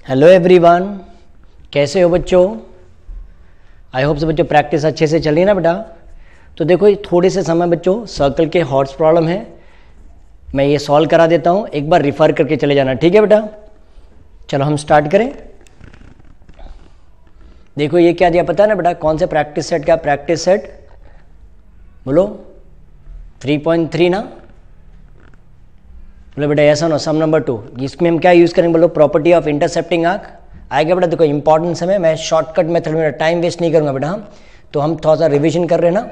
Hello everyone, कैसे हो बच्चों? आई होप से बच्चों प्रैक्टिस अच्छे से चल रही है ना बेटा। तो देखो ये थोड़े से समय बच्चों सर्कल के हॉर्स प्रॉब्लम है, मैं ये सॉल्व करा देता हूँ, एक बार रिफर करके चले जाना, ठीक है बेटा। चलो हम स्टार्ट करें। देखो ये क्या दिया पता है ना बेटा, कौन से प्रैक्टिस सेट का? प्रैक्टिस सेट बोलो 3.3 ना, बोलो बेटा ऐसा ना। सम नंबर 2, इसमें हम क्या यूज़ करेंगे? बोलो प्रॉपर्टी ऑफ इंटरसेप्टिंग आर्क आएगा बेटा। देखो इंपॉर्टेंट समय, मैं शॉर्टकट मेथड में टाइम वेस्ट नहीं करूँगा बेटा। हम तो हम थोड़ा सा रिवीजन कर रहे हैं ना,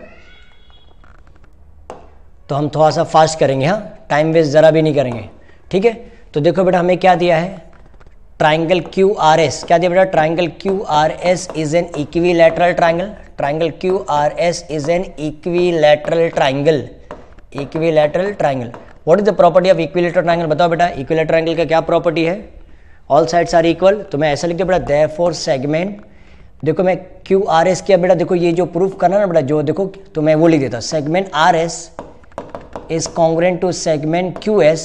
तो हम थोड़ा सा फास्ट करेंगे, हाँ, टाइम वेस्ट ज़रा भी नहीं करेंगे, ठीक है। तो देखो बेटा हमें क्या दिया है, ट्राइंगल क्यू आर एस। क्या दिया बेटा? Triangle Q R S is an equilateral triangle. Triangle Q R S is an equilateral triangle. Equilateral triangle. What is the property of equilateral triangle? बताओ बेटा, इक्विलैटरल ट्राइंगल का क्या property है? All sides are equal. तो मैं ऐसा लिख दिया बेटा, देयरफॉर सेगमेंट, देखो मैं क्यू आर एस किया बेटा, देखो ये जो प्रूफ करना ना बेटा, जो देखो तो मैं वो लिख देता, segment R S is congruent to segment QS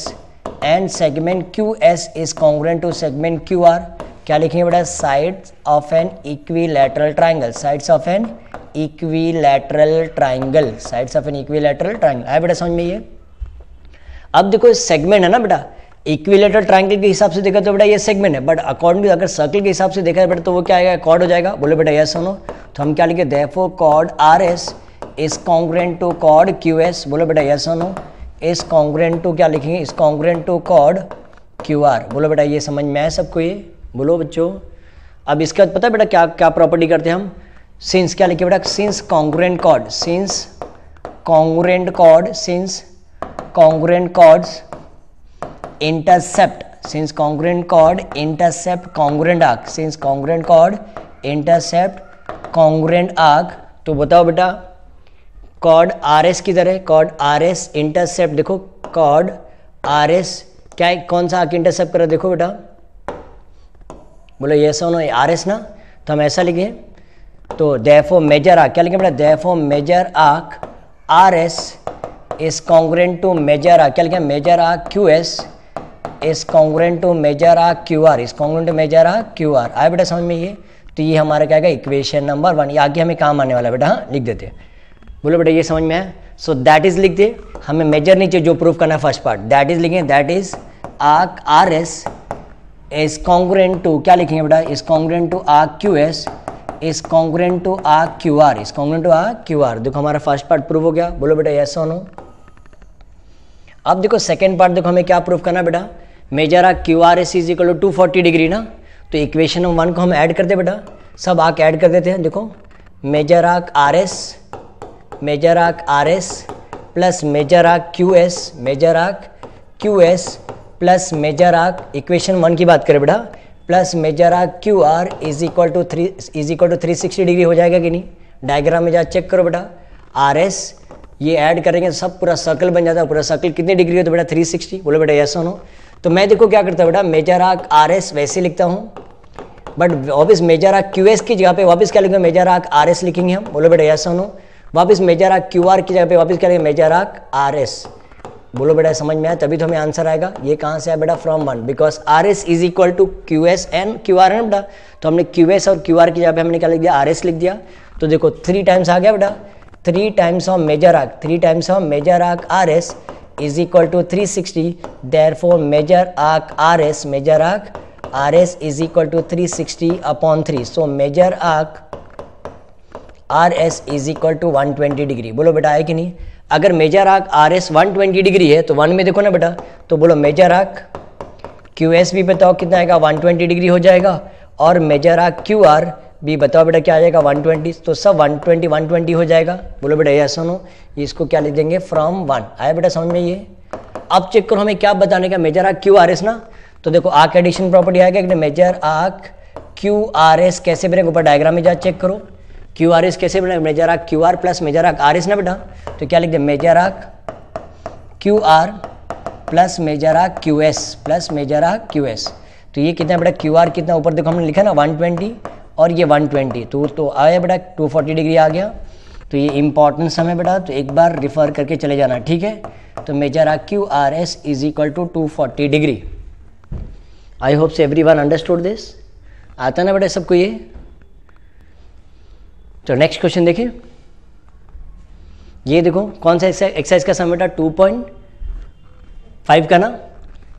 and segment QS is congruent to segment QR। क्या लिखेंगे बेटा? sides of an equilateral triangle। sides of an equilateral triangle। sides of an equilateral triangle आया बेटा समझ में ये? अब देखो सेगमेंट है ना बेटा, इक्विलेटरल ट्राइंगल के हिसाब से देखा तो बेटा ये सेगमेंट है, बट अकॉर्डिंग अगर सर्कल के हिसाब से देखा है बेटा तो वो क्या आएगा? कॉर्ड हो जाएगा। बोले बेटा यस सुनो, तो हम क्या लिखे? Therefore chord R S is congruent to chord Q S. बोलो बेटा yes no, is congruent to, क्या लिखेंगे? Is congruent to chord Q R. बोलो बेटा ये समझ में आया सबको ये? बोलो बच्चों। अब इसके बाद पता है बेटा क्या क्या प्रॉपर्टी करते हैं हम? सिंस, क्या लिखे बेटा? Since congruent chord, since congruent chord, since congruent chords intercept, since congruent chord intercept congruent arc, since congruent chord intercept congruent arc. तो बताओ बेटा कॉर्ड आर एस किधर है? कॉर्ड आर एस इंटरसेप्ट, देखो कॉर्ड आर एस क्या है, कौन सा आर्क इंटरसेप्ट कर रहा है? देखो बेटा, बोलो ये सोनो आर एस ना, तो हम ऐसा लिखे, तो देयरफॉर मेजर आर्क, क्या लिखे बेटा? Therefore major arc R S is congruent to major arc, क्या लिखे? Major arc Q S is congruent to major arc Q R, is congruent to major arc Q R. आया बेटा समझ में ये? तो ये हमारा क्या है? Equation number 1। ये आगे हमें काम आने वाला बेटा, हाँ लिख देते हैं। बोलो बेटा ये समझ में आया? सो दैट इज लिख दे, हमें मेजर नीचे जो प्रूफ करना है फर्स्ट पार्ट, दैट इज लिखेंगे, that is arc R S is congruent to, क्या लिखेंगे बेटा? Is congruent to arc Q S is congruent to arc Q R, is congruent to arc Q R. देखो हमारा first part proof हो गया। बोलो बेटा यस और नो। अब देखो सेकेंड पार्ट, देखो हमें क्या प्रूफ करना है बेटा? Major arc Q R S is equal to 240 degree ना, तो इक्वेशन नंबर 1 को हम ऐड करते बेटा, सब आर्क ऐड कर देते हैं। देखो major arc R S, major arc R S plus major arc Q S, major arc Q S plus major arc, equation 1 की बात करें बेटा, plus major arc Q R is equal to 360 degree हो जाएगा कि नहीं? डायग्राम में जा चेक करो बेटा, आर एस ये ऐड करेंगे तो सब पूरा सर्कल बन जाता है। पूरा सर्कल कितनी डिग्री है? तो बेटा 360। बोलो बेटा यस नो। तो मैं देखो क्या करता हूँ बेटा, मेजर आर्क आर एस वैसे लिखता हूँ, बट वापस मेजर आर्क क्यू एस की जगह पे वापस क्या लिखेंगे? मेजर आर्क आर एस लिखेंगे हम। बोलो बेटा यस नो। वापस मेजर आर्क क्यू आर की जगह पे वापस क्या लिखेंगे? Major arc R S. बोलो बेटा समझ में आया? तभी तो हमें आंसर आएगा। ये कहाँ से आया बेटा? From 1, because R S is equal to Q S and Q R है ना बेटा, तो हमने क्यू एस और क्यू आर की जगह पे हमने क्या लिख दिया? आर एस लिख दिया। तो देखो 3 टाइम्स आ गया बेटा, 3 times of major arc, 3 times of major arc R S is equal to 360, therefore major arc R S, major arc R S is equal to 360 upon 3, so major arc R S is equal to 120 degree. बोलो बेटा है कि नहीं? अगर major arc R S 120 degree है तो 1 में देखो ना बेटा, तो बोलो मेजर आर्क क्यू एस भी बताओ कितना आएगा? 120 डिग्री हो जाएगा, और मेजर आर्क क्यू आर भी बताओ बेटा क्या आ जाएगा? 120, तो सब 120 हो जाएगा। बोलो बेटा यस सुनो, इसको क्या लिख देंगे? फ्रॉम 1। आया बेटा समझ में ये? अब चेक करो हमें क्या बताने का, major arc Q R S ना, तो देखो आर्क एडिशन प्रॉपर्टी आएगा कि major arc Q R S कैसे बनेगा? ऊपर डायग्राम में जा चेक करो, क्यू आर एस कैसे बनेगा? Major arc Q R plus major arc R S ना बेटा, तो क्या लिख दे? Major arc Q R plus major arc Q S plus major arc Q S. तो ये कितना बेटा? क्यू आर कितना? ऊपर देखो हमने लिखा ना 120 और ये 120, तो आया बेटा 240 डिग्री आ गया। तो ये इंपॉर्टेंट सम है बेटा, तो एक बार रिफर करके चले जाना, ठीक है। तो major arc Q R S is equal to 240 degree. I hope से एवरीवन अंडरस्टूड दिस। आता ना बेटा सबको ये। तो नेक्स्ट क्वेश्चन देखिए, ये देखो कौन सा एक्सरसाइज का सम बेटा 2.5 का ना।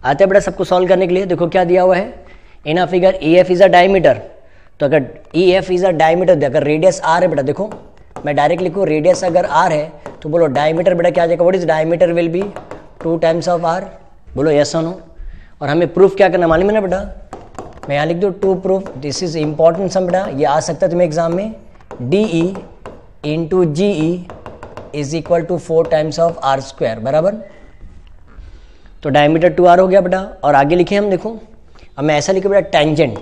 आता है बेटा सबको सॉल्व करने के लिए। देखो क्या दिया हुआ है in a figure, E F is a diameter. तो अगर E F is a diameter, अगर रेडियस आर है बेटा, देखो मैं डायरेक्ट लिखूँ रेडियस अगर आर है तो बोलो डायमीटर बेटा क्या आ जाएगा, what is diameter will be 2 times of R. बोलो यस और नो। और हमें प्रूफ क्या करना मालूम है ना बेटा, मैं यहाँ लिख दूँ to proof this is important sum बेटा, ये आ सकता है तुम्हें एग्जाम में, D E into G E is equal to 4 times of R square बराबर। तो डायमीटर 2r हो गया बेटा। और आगे लिखे हम, देखो अब मैं ऐसा लिखे बेटा टेंजेंट,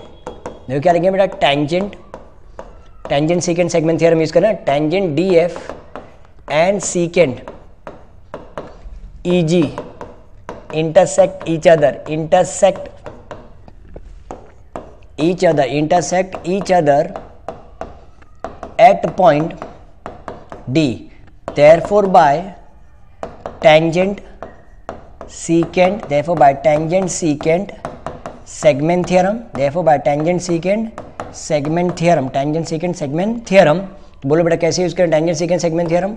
देखो क्या लिखे बेटा tangent, tangent secant segment theorem use करना, tangent D F and secant E G intersect each other, intersect each other at point D. Therefore by tangent secant segment theorem, बोलो बेटा कैसे यूज करें tangent secant segment theorem,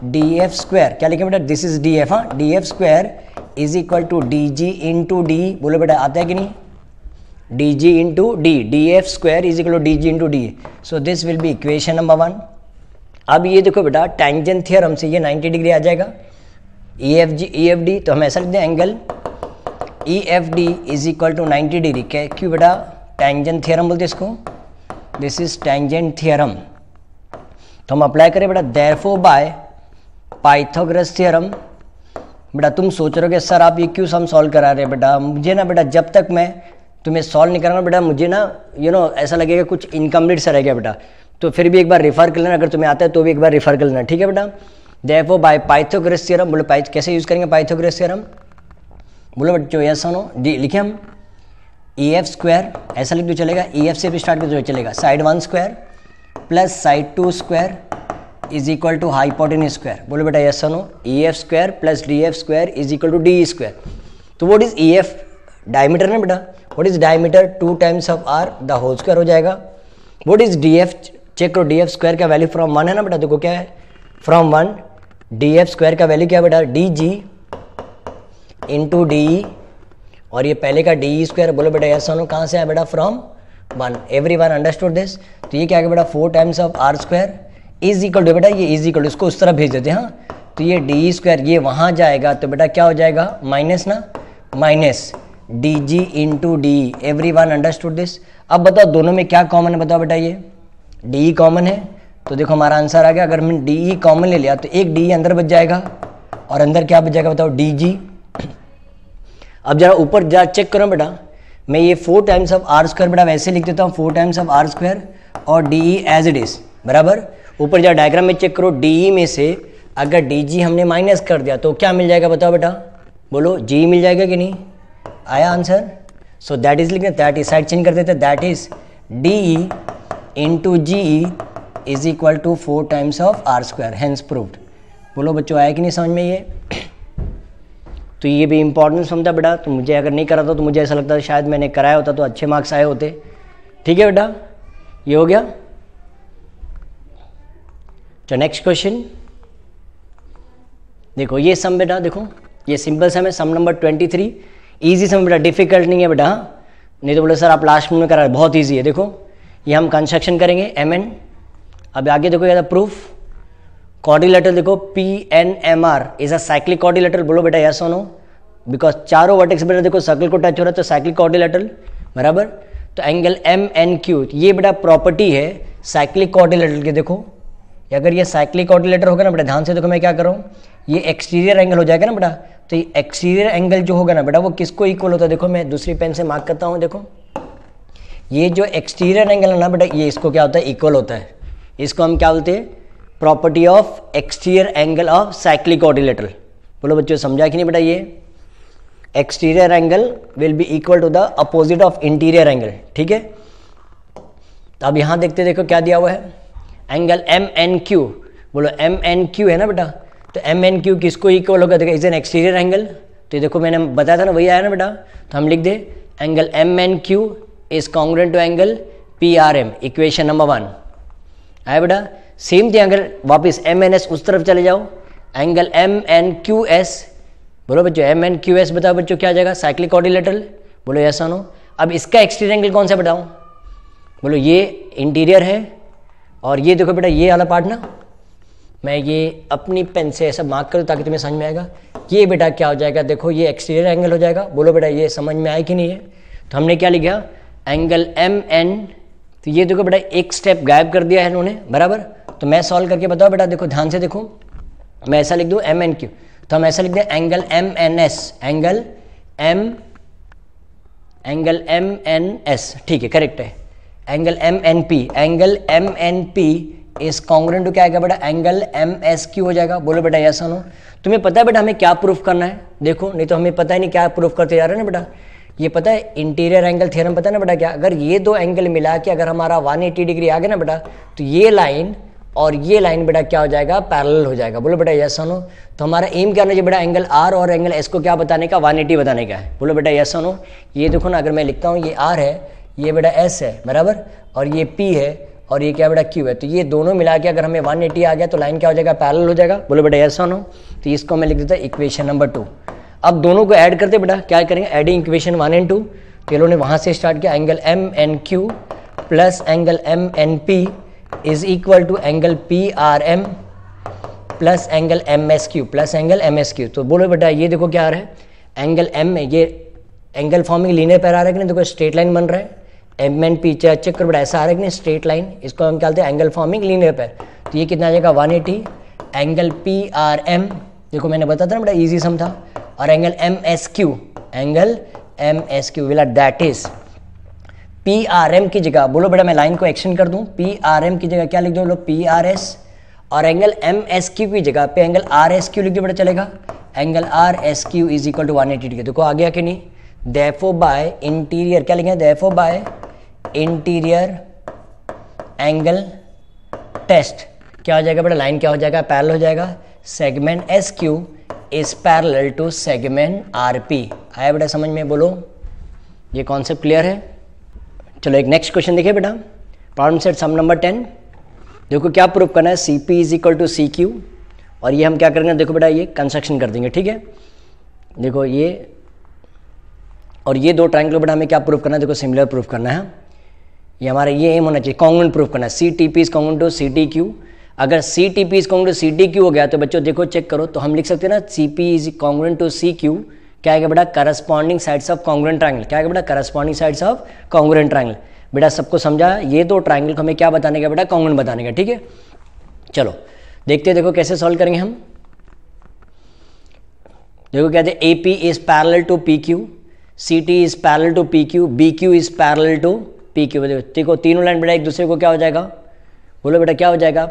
D F square क्या लिखे बेटा, this is D F, हाँ D F square is equal to D G into D. बोलो बेटा आता है कि नहीं, D G into D, D F square is equal to D G into D. So this will be equation number 1। अब ये देखो बेटा टेंजेंट थ्योरम से ये 90 डिग्री आ जाएगा, ई एफ डी, तो हम ऐसा लिखते हैं angle E F D is equal to 90 degree. क्यों बेटा टेंजेंट थ्योरम बोलते हैं इसको, दिस इज टेंजेंट थ्योरम। तो हम अप्लाई करें बेटा देयरफॉर बाय पाइथागोरस थ्योरम। बेटा तुम सोच रहे हो कि सर आप ये क्यों सम सॉल्व करा रहे हैं बेटा, मुझे ना बेटा जब तक मैं तुम्हें सॉल्व नहीं कराऊंगा बेटा मुझे ना ऐसा लगेगा कुछ इनकम्प्लीट सा रह गया बेटा। तो फिर भी एक बार रेफर कर लेना, अगर तुम्हें आता है तो भी एक बार रेफर कर लेना, ठीक है बेटा। देयरफॉर बाय पाइथागोरस थ्योरम, बोलो कैसे यूज करेंगे पाइथागोरस थ्योरम, बोलो बच्चों यस नो डी लिखे हम, ई एफ स्क्वायर ऐसा लिख दो चलेगा, ई एफ से भी स्टार्ट कर दो चलेगा, side 1 square plus side 2 square is equal to hypotenuse square. बोलो बेटा yes no, E F square plus D F square is equal to D square. तो what is E F, diameter ना बेटा, what is diameter 2 times of R the whole square हो जाएगा। What is D F, check करो D F square का value from 1 है ना बेटा, देखो क्या है फ्रॉम 1, डी एफ स्क्वायर का वैल्यू क्या है बेटा डी जी इंटू डी, और ये पहले का डी स्क्वायर। बोलो बेटा यस नो, कहाँ से आया बेटा फ्रॉम 1, एवरीवन अंडरस्टूड दिस। तो ये क्या है बेटा 4 times of R square is equal to बेटा, ये इज इक्वल टू इसको उस तरफ भेज देते हैं, हाँ तो ये डी स्क्वायर ये वहाँ जाएगा तो बेटा क्या हो जाएगा माइनस ना, minus D G into D, everyone understood this. अब बताओ दोनों में क्या कॉमन है, बताओ बेटा ये डी कॉमन है, तो देखो हमारा आंसर आ गया। अगर हमने डी कॉमन ले लिया तो एक डी अंदर बच जाएगा और अंदर क्या बच जाएगा बताओ डी जी। अब जरा ऊपर जा चेक करो बेटा, मैं ये 4 टाइम्स ऑफ आर स्क्वायर बेटा वैसे लिख देता हूँ 4 टाइम्स ऑफ आर स्क्वायर और D E as it is बराबर। ऊपर जरा डायग्राम में चेक करो, डी ई में से अगर डी जी हमने माइनस कर दिया तो क्या मिल जाएगा बताओ बेटा, बोलो जी मिल जाएगा कि नहीं, आया आंसर। सो दैट इज लिखते दैट इज, साइड चेंज कर देते that is D E into G E is equal to 4 times of R square, hence proved. बोलो बच्चों आया कि नहीं समझ में ये। तो ये भी इंपॉर्टेंट समझा बेटा, तो मुझे अगर नहीं करा था तो मुझे ऐसा लगता था शायद मैंने कराया होता तो अच्छे मार्क्स आए होते। ठीक है बेटा, ये हो गया। तो नेक्स्ट क्वेश्चन देखो, ये सम बेटा देखो ये सिंपल सम है, सम नंबर 23, इजी सम बेटा, डिफिकल्ट नहीं है बेटा, नहीं तो बोले सर आप लास्ट में करा, बहुत ईजी है। देखो ये हम कंस्ट्रक्शन करेंगे एम एन। अब आगे देखो ये प्रूफ, क्वाड्रिलेटरल देखो P N M R is a cyclic quadrilateral. बोलो बेटा यस और नो, बिकॉज चारों वर्टेक्स बेटा देखो सर्कल को टच हो रहा है तो साइक्लिक क्वाड्रिलेटरल बराबर। तो एंगल एम एन क्यू ये बेटा प्रॉपर्टी है साइक्लिक क्वाड्रिलेटरल की। देखो अगर ये साइक्लिक क्वाड्रिलेटरल होगा ना बेटा, ध्यान से देखो मैं क्या कर रहा हूँ, ये एक्सटीरियर एंगल हो जाएगा ना बेटा, तो ये एक्सटीरियर एंगल जो होगा ना बेटा वो किसको इक्वल होता है, देखो मैं दूसरी पेन से मार्क करता हूँ। देखो ये जो एक्सटीरियर एंगल है ना बेटा ये इसको क्या होता है इक्वल होता है, इसको हम क्या बोलते हैं property of exterior angle of cyclic quadrilateral. बोलो बच्चों समझा कि नहीं बेटा, ये exterior angle will be equal to the opposite of interior angle. ठीक है, तो अब यहाँ देखते देखो क्या दिया हुआ है, एंगल एम एन क्यू। बोलो एम एन क्यू है ना बेटा, तो एम एन क्यू किसको इक्वल होगा, देखो इज एन एक्सटीरियर एंगल। तो देखो मैंने बताया था ना वही आया ना बेटा, तो हम लिख दे angle M N Q is congruent to angle P R M, equation number 1 आया बेटा। सेम थिंग अगर वापस एम एन एस उस तरफ चले जाओ, angle M N Q S, बोलो बच्चों एम एन क्यू एस बताओ बच्चों क्या आ जाएगा, साइक्लिक क्वाड्रिलेटरल, बोलो यस और नो। अब इसका एक्सटीरियर एंगल कौन सा बताऊं, बोलो ये इंटीरियर है, और ये देखो बेटा ये वाला पार्ट ना, मैं ये अपनी पेन से ऐसा मार्क करूँ ताकि तुम्हें समझ में आएगा, ये बेटा क्या हो जाएगा, देखो ये एक्सटीरियर एंगल हो जाएगा। बोलो बेटा ये समझ में आया कि नहीं है, तो हमने क्या लिखा एंगल एम एन, तो ये देखो बेटा एक स्टेप गायब कर दिया है इन्होंने, बराबर। तो मैं सॉल्व करके बताओ बेटा, देखो ध्यान से देखो, मैं ऐसा लिख दूँ एम एन क्यू, तो हम ऐसा लिख दें angle M N S, angle M N S, ठीक है करेक्ट है। Angle M N P, angle M N P is congruent to क्या आएगा बेटा, एंगल एम एस क्यू हो जाएगा। बोलो बेटा यस और नो। तुम्हें पता है बेटा हमें क्या प्रूफ करना है, देखो नहीं तो हमें पता ही नहीं क्या प्रूफ करते जा रहे हैं ना बेटा। ये पता है इंटीरियर एंगल थ्योरम पता है ना बेटा क्या, अगर ये दो एंगल मिला के अगर हमारा 180 डिग्री आ गया ना बेटा, तो ये लाइन और ये लाइन बेटा क्या हो जाएगा, पैरेलल हो जाएगा। बोलो बेटा यस और नो। तो हमारा एम क्या होना चाहिए बेटा, एंगल आर और एंगल एस को क्या बताने का, 180 बताने का है। बोलो बेटा यस और नो। ये देखो ना, अगर मैं लिखता हूँ ये आर है, ये बेटा एस है, बराबर, और ये पी है, और ये क्या बेटा क्यू है, तो ये दोनों मिला के अगर हमें 180 आ गया तो लाइन क्या हो जाएगा, पैरेलल हो जाएगा। बोलो बेटा यस और नो। तो इसको मैं लिख देता इक्वेशन नंबर 2। अब दोनों को ऐड करते बेटा, क्या करेंगे, एडिंग इक्वेशन 1 और 2। तो ये लोगों ने वहाँ से स्टार्ट किया, angle M N Q plus angle M N P is equal to angle P R M plus angle M S Q plus angle M S Q. तो बोलो बेटा ये देखो क्या आ रहा है, एंगल एम में ये एंगल फॉर्मिंग लीनियर पैर आ रहा है कि नहीं, देखो स्ट्रेट लाइन बन रहा है, एम एन पी चेक करो बेटा ऐसा आ रहा है कि नहीं, स्ट्रेट लाइन, इसको हम क्या कहते हैं एंगल फॉर्मिंग लीनियर पैर। तो ये कितना आ जाएगा 180, एंगल पी आर एम देखो मैंने बताया था ना बेटा इजी सम था, और angle M S Q, angle M S Q will that is P R M की जगह, बोलो बेटा मैं लाइन को एक्सटेंड कर दूं, पी आर एम की जगह क्या लिख दो लोग, पी आर एस, और एंगल एम एस क्यू की जगह पे एंगल आर एस क्यू लिख दो बेटा चलेगा, angle R S Q is equal to 180 degree. देखो आ गया कि नहीं, देयरफॉर बाय इंटीरियर क्या लिखेंगे, therefore by interior angle test क्या हो जाएगा बेटा, लाइन क्या हो जाएगा, पैरेलल हो जाएगा, segment S Q is parallel to segment R P. आया बेटा समझ में, बोलो ये कॉन्सेप्ट क्लियर है। चलो एक नेक्स्ट क्वेश्चन देखिए बेटा, प्रॉब्लम सेट सम नंबर 10। देखो क्या प्रूफ करना है, C P is equal to C Q, और ये हम क्या करेंगे, देखो बेटा ये कंस्ट्रक्शन कर देंगे, ठीक है। देखो ये और ये दो ट्रायंगल बेटा हमें क्या प्रूफ करना है, देखो सिमिलर प्रूफ करना है, ये हमारा ये एम होना चाहिए, कॉन्ग्रुएंट प्रूफ करना है। C T P is congruent to C T Q, अगर C T P is congruent to C T Q हो गया तो बच्चों देखो चेक करो, तो हम लिख सकते हैं ना C P is congruent to C Q, क्या आएगा बेटा, corresponding sides of congruent triangle, क्या आएगा बेटा, corresponding sides of congruent triangle. बेटा सबको समझा, ये दो ट्रायंगल को हमें क्या बताने का बेटा, कॉन्ग्रुएंट बताने का, ठीक है। चलो देखते हैं, देखो कैसे सॉल्व करेंगे हम। देखो कहते हैं A P is parallel to P Q, C T is parallel to P Q, B Q is parallel to P Q. देखो तीनों लाइन बेटा एक दूसरे को क्या हो जाएगा, बोलो बेटा क्या हो जाएगा,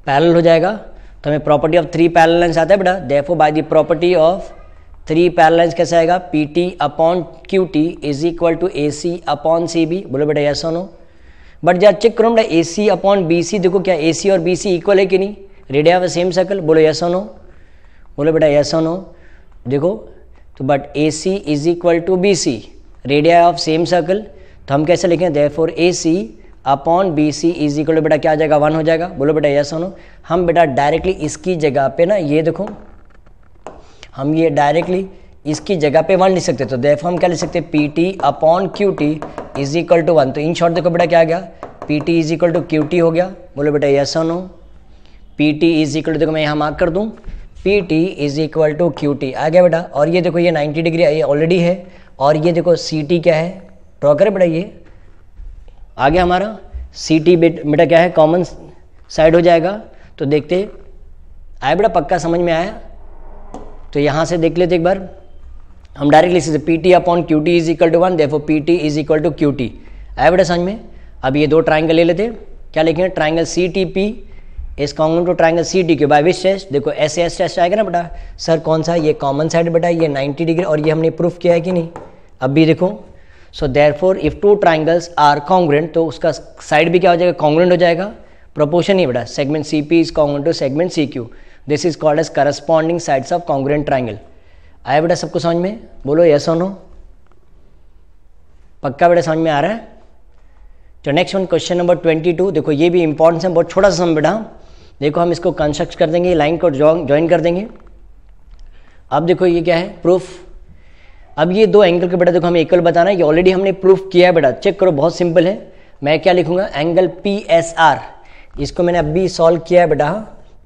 पैरेलल हो जाएगा। तो हमें प्रॉपर्टी ऑफ 3 पैरेलल लाइंस आता है बेटा, therefore by the property of 3 parallel lines कैसे आएगा, P T upon Q T is equal to A C upon C B. बोलो बेटा यस और नो। बट जब चेक करो बेटा ए सी अपॉन बी सी, देखो क्या ए सी और बी सी इक्वल है कि नहीं, रेडिया ऑफ सेम सर्कल, बोलो यस और नो। बोलो बेटा यस और नो। देखो तो but A C is equal to B C, radii of same circle, तो हम कैसे लिखें, therefore A C upon B C is equal to बेटा क्या आ जाएगा, 1 हो जाएगा। बोलो बेटा यस और नो। हम बेटा डायरेक्टली इसकी जगह पे ना ये देखो, हम ये डायरेक्टली इसकी जगह पे 1 लिख सकते, तो देयरफॉर हम क्या लिख सकते हैं, P T upon Q T is equal to 1। तो इन शॉर्ट देखो बेटा क्या आ गया, P T is equal to Q T हो गया। बोलो बेटा यस और no. P T is equal to, देखो मैं यहाँ मार्क कर दूँ, P T is equal to Q T आ गया बेटा। और ये देखो ये 90 डिग्री ये ऑलरेडी है, और ये देखो सी टी क्या है, ड्रॉ करें बेटा, ये आ गया हमारा सी टी बेटा क्या है, कॉमन साइड हो जाएगा। तो देखते आया बेटा, पक्का समझ में आया। तो यहाँ से देख लेते एक बार, हम डायरेक्ट लिख सकते P T upon Q T is equal to 1, therefore P T is equal to Q T. आया बेटा समझ में। अब ये दो ट्राइंगल ले लेते, क्या लिखेंगे, triangle C T P is congruent to triangle C T Q by which test, देखो एस एस टेस्ट आएगा ना बेटा, सर कौन सा, ये कॉमन साइड बेटा, ये 90 डिग्री, और ये हमने प्रूफ किया है कि नहीं, अब भी देखो। So therefore if 2 triangles are congruent, तो उसका साइड भी क्या हो जाएगा, कॉन्ग्रुएंट हो जाएगा, प्रोपोर्शन ही बेटा, segment C P is congruent to segment C Q, this is called as corresponding sides of congruent triangle. आया बेटा सबको समझ में, बोलो यस और नो। पक्का बेटा समझ में आ रहा है? तो नेक्स्ट वन क्वेश्चन नंबर 22, देखो ये भी इंपॉर्टेंट है, बहुत छोटा सा सम बेटा। देखो हम इसको कंस्ट्रक्ट कर देंगे, लाइन को ज्वाइन कर देंगे। अब देखो ये क्या है, प्रूफ। अब ये दो एंगल के बेटा देखो हमें इक्वल बताना है, ये ऑलरेडी हमने प्रूफ किया है बेटा, चेक करो, बहुत सिंपल है। मैं क्या लिखूंगा, एंगल PSR, इसको मैंने अभी सॉल्व किया है बेटा।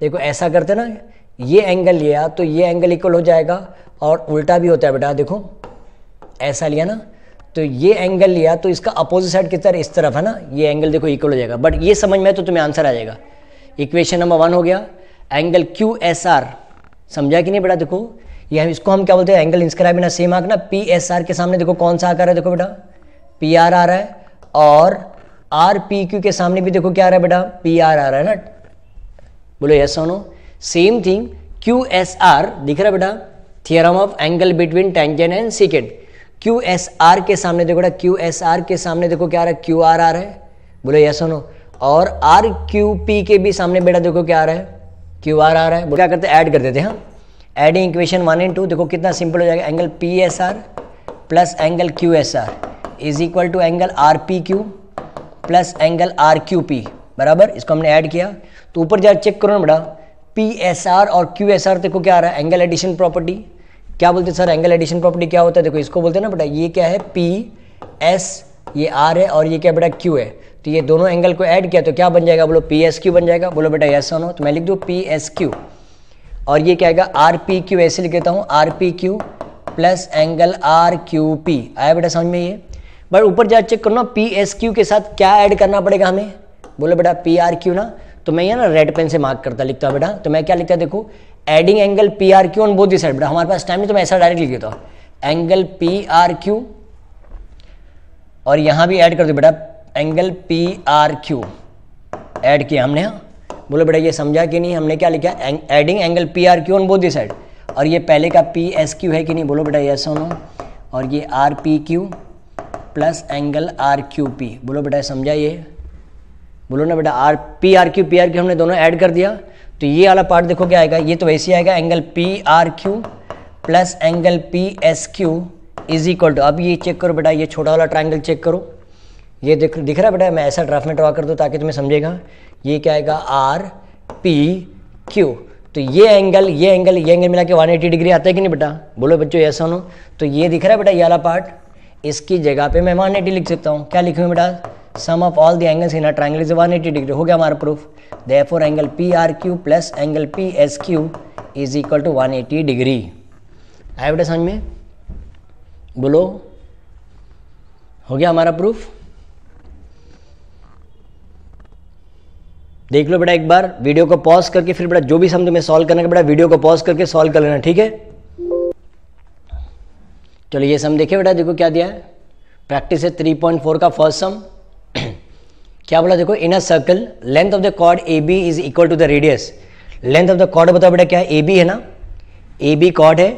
देखो ऐसा करते ना, ये एंगल लिया तो ये एंगल इक्वल हो जाएगा, और उल्टा भी होता है बेटा, देखो ऐसा लिया ना तो ये एंगल लिया तो इसका अपोजिट साइड किस तरह, इस तरफ है ना, ये एंगल देखो इक्वल हो जाएगा। बट ये समझ में तो तुम्हें आंसर आ जाएगा। इक्वेशन नंबर 1 हो गया, एंगल QSR, समझा कि नहीं बेटा? देखो ये हम इसको हम क्या बोलते हैं, angle inscribe in same arc ना, PSR के सामने देखो कौन सा आकार है, देखो बेटा PR आ रहा है, और RPQ के सामने भी देखो क्या आ रहा है बेटा, PR आ रहा है ना। बोलो यस और नो। सेम थिंग QSR दिख रहा है बेटा, theorem of angle between tangent and second. QSR के सामने देखो बेटा, QSR के सामने देखो क्या आ रहा है, QR आ रहा है। बोलो यस और नो। और RQP के भी सामने बेटा देखो क्या आ रहा है, QR आ रहा है। क्या करते हैं, ऐड कर देते हैं। हाँ, एडिंग इक्वेशन 1 and 2 देखो कितना सिंपल हो जाएगा, angle PSR plus angle QSR is equal to angle RPQ plus angle RQP, बराबर। इसको हमने ऐड किया तो ऊपर जा चेक करो ना बेटा, PSR और QSR देखो क्या आ रहा है, एंगल एडिशन प्रॉपर्टी। क्या बोलते हैं सर, एंगल एडिशन प्रॉपर्टी क्या होता है? देखो इसको बोलते हैं ना बेटा, ये क्या है PS, ये R है, और ये क्या बेटा Q है। तो ये दोनों एंगल को ऐड किया तो क्या बन जाएगा, बोलो PSQ बन जाएगा। बोलो बेटा यस और नो। तो मैं लिख दूँ PSQ, और ये क्या आएगा RPQ, ऐसे लिख देता हूँ RPQ प्लस एंगल RQP। आया बेटा समझ में ये? बट ऊपर जा चेक करो ना, PSQ के साथ क्या ऐड करना पड़ेगा हमें, बोलो बेटा PRQ ना। तो मैं ये ना रेड पेन से मार्क करता लिखता बेटा, तो मैं क्या लिखता, देखो adding angle PRQ on both the side. बेटा हमारे पास टाइम नहीं तो मैं ऐसा डायरेक्ट लिख देता हूँ, एंगल PRQ, और यहाँ भी ऐड कर दो बेटा एंगल PRQ, ऐड किया हमने। हाँ, बोलो बेटा ये समझा कि नहीं? हमने क्या लिखा, adding angle PRQ on both the side, और ये पहले का PSQ है कि नहीं, बोलो बेटा यस और नो। और ये RPQ प्लस एंगल RQP, बोलो बेटा समझा ये? बोलो ना बेटा, PRQ हमने दोनों ऐड कर दिया, तो ये वाला पार्ट देखो क्या आएगा, ये तो वैसे आएगा, angle PRQ plus angle PSQ is equal to, अब ये चेक करो बेटा, ये छोटा वाला ट्राइंगल चेक करो, ये दिख रहा है बेटा, मैं ऐसा ड्राफ्ट में ड्रॉ कर दूँ ताकि तुम्हें समझेगा। ये क्या आएगा, RPQ, तो ये एंगल मिला के 180 डिग्री आता है कि नहीं बेटा? बोलो बच्चों ऐसा नो। तो ये दिख रहा है बेटा, ये वाला पार्ट, इसकी जगह पे मैं 180 लिख सकता हूँ। क्या लिखूँ बेटा, sum of all the angles in a triangle is 180 degree. हो गया हमारा proof. Therefore angle PRQ plus angle PSQ is equal to 180 degree. आया बेटा समझ में? बोलो, हो गया हमारा प्रूफ। देख लो बेटा एक बार, वीडियो को पॉज करके फिर बेटा जो भी सम तुम्हें सॉल्व करना है बेटा वीडियो को पॉज करके सॉल्व कर लेना, ठीक है? चलो ये सम देखिए बेटा, देखो क्या दिया है, प्रैक्टिस है 3.4 का फर्स्ट सम। क्या बोला देखो, in a circle length of the chord AB is equal to the radius. Length of the chord बताओ बेटा क्या है, AB है ना, AB कॉर्ड है,